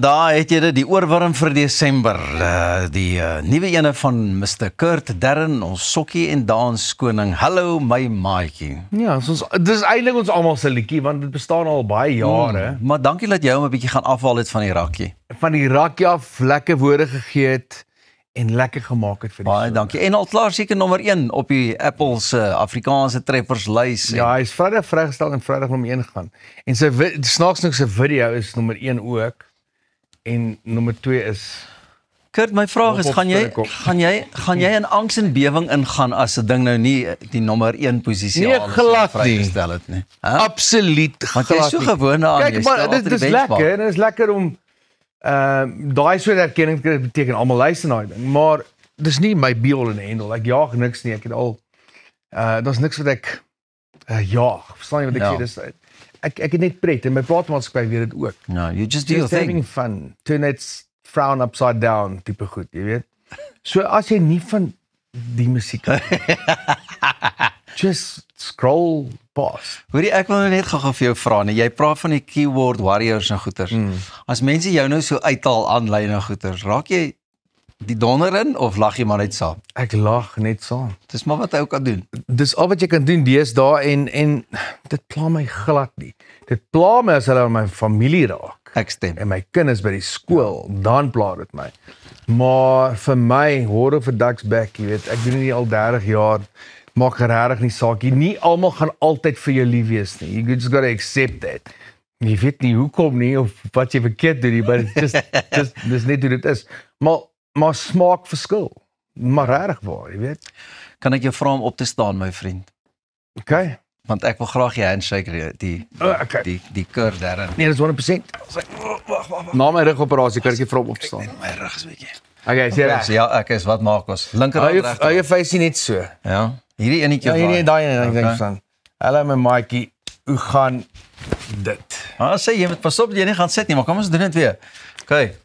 daar het jy dit, die oorwarm vir Desember. Die nuwe ene van Mr. Kurt Darren, ons sokkie en danskoning. Hallo my maatjie. Ja, dis eintlik ons almal se liedjie, want dit bestaan al baie jare. Maar dankie dat jy hom 'n bietjie gaan afhaal het van die rakkie. Van die rakkie af, lekker woorde gegee het en lekker gemaak het vir die Baie dankie. En al klaar seker nommer 1 op die Apple se Afrikaanse trefferslys. Ja, hy is Vrydag vrygestel en Vrydag nommer 1 gegaan. En sy snaaks nog sy video is nommer 1 ook. En nommer 2 is Kurt, my vraag is, gaan jy in angs en bewing ingaan as 'n ding nou nie die nommer 1 posisie Nee, glad nie. vrygestel het nie? Absoluut Want jy is so gewoond aan Kyk, maar dit is lekker, en dit is lekker om daai soort erkenning te beteken almal luister na die ding, maar dis nie my be all and end all. Ek jaag niks nie. Ek het al daar's niks wat ek jaag. Verstaan jy wat ek sê? Dis ek het net pret en my plaasmaatskappy weet dit ook. No, you just do your Just having thing. fun. Turn it frown upside down tipe goed, jy weet. So as jy nie van die musiek just scroll past. Hoorie, ek wil nou net gou vir jou vra nie. Jy praat van die keyboard warriors en goeters. As mense jou nou so uithaal aanlyn en goeters, raak jy die donder in of lag jy maar net saam? Ek lag net saam. Dis maar wat jy ook kan doen. Dis al wat jy kan doen deesdae en dit pla my glad nie. Dit pla my as hulle aan my familie raak. Ek stem. En my kinders by die skool, dan pla dit my. Maar vir my, hoor vir Ducks back, jy weet, ek doen dit al 30 jaar, maak regtig nie saak. Nie almal gaan altyd vir jou lief wees nie. You just gotta accept that. Jy weet nie hoekom nie, of wat jy verkeerd doen nie, maar dis net hoe dit is. Maar smaak verskil. Maar regtig waar, jy weet. Kan ek jou vra om op te staan, my vriend? Okay. Want ek wil graag jy handshake die Kurt Darren. Nee, dis 100%. Wag. Na my rugoperasie kan ek nie vir hom opstaan. My rug is bietjie. Okay, sê reg. Ja, ek is, wat maak ons? Linkerhand reg. Hou jou face net so. Ja. Hierdie enetjie. Ja, hierdie daai en ek dink van. Hallo my maatjie, hoe gaan dit? Sê jy moet pas op jy nie gaan sit nie, maar kom ons doen dit weer. Okay.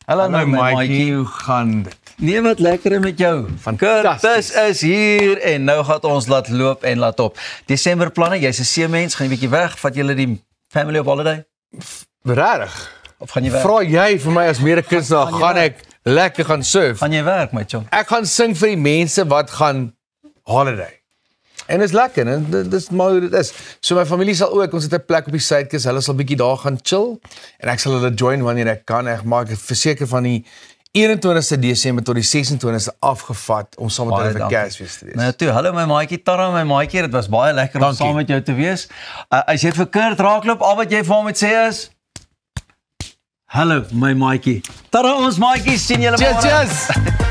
Hallo my maatjie, hoe gaan dit? Nee, wat lekker met jou. Curtis is hier en nou gaan ons laat loop en laat op. Desember planne, jy's 'n seemens, gaan jy 'n bietjie weg, vat julle die family op holiday? Regtig? Of gaan jy werk? Vra jy vir my as mede-kunstenaar, gaan ek lekker gaan surf? Gaan jy werk, my chom? Ek gaan sing vir die mense wat gaan holiday. En is lekker, en dis maar hoe dit is. So my familie sal ook, ons het 'n plek op die suidkus, hulle sal bietjie daar gaan chill en ek sal hulle join wanneer ek kan. Ek maak verseker van die 21ste Desember tot die 26ste afgevat om saam met hulle vir Kersfees te wees. Nou toe, hallo my maatjie, Tara my maatjie, dit was baie lekker om saam met jou te wees. As jy vir Kurt raakloop, al wat jy vir hom moet sê is hallo my maatjie. Tara ons maatjies, sien julle môre. Cheers.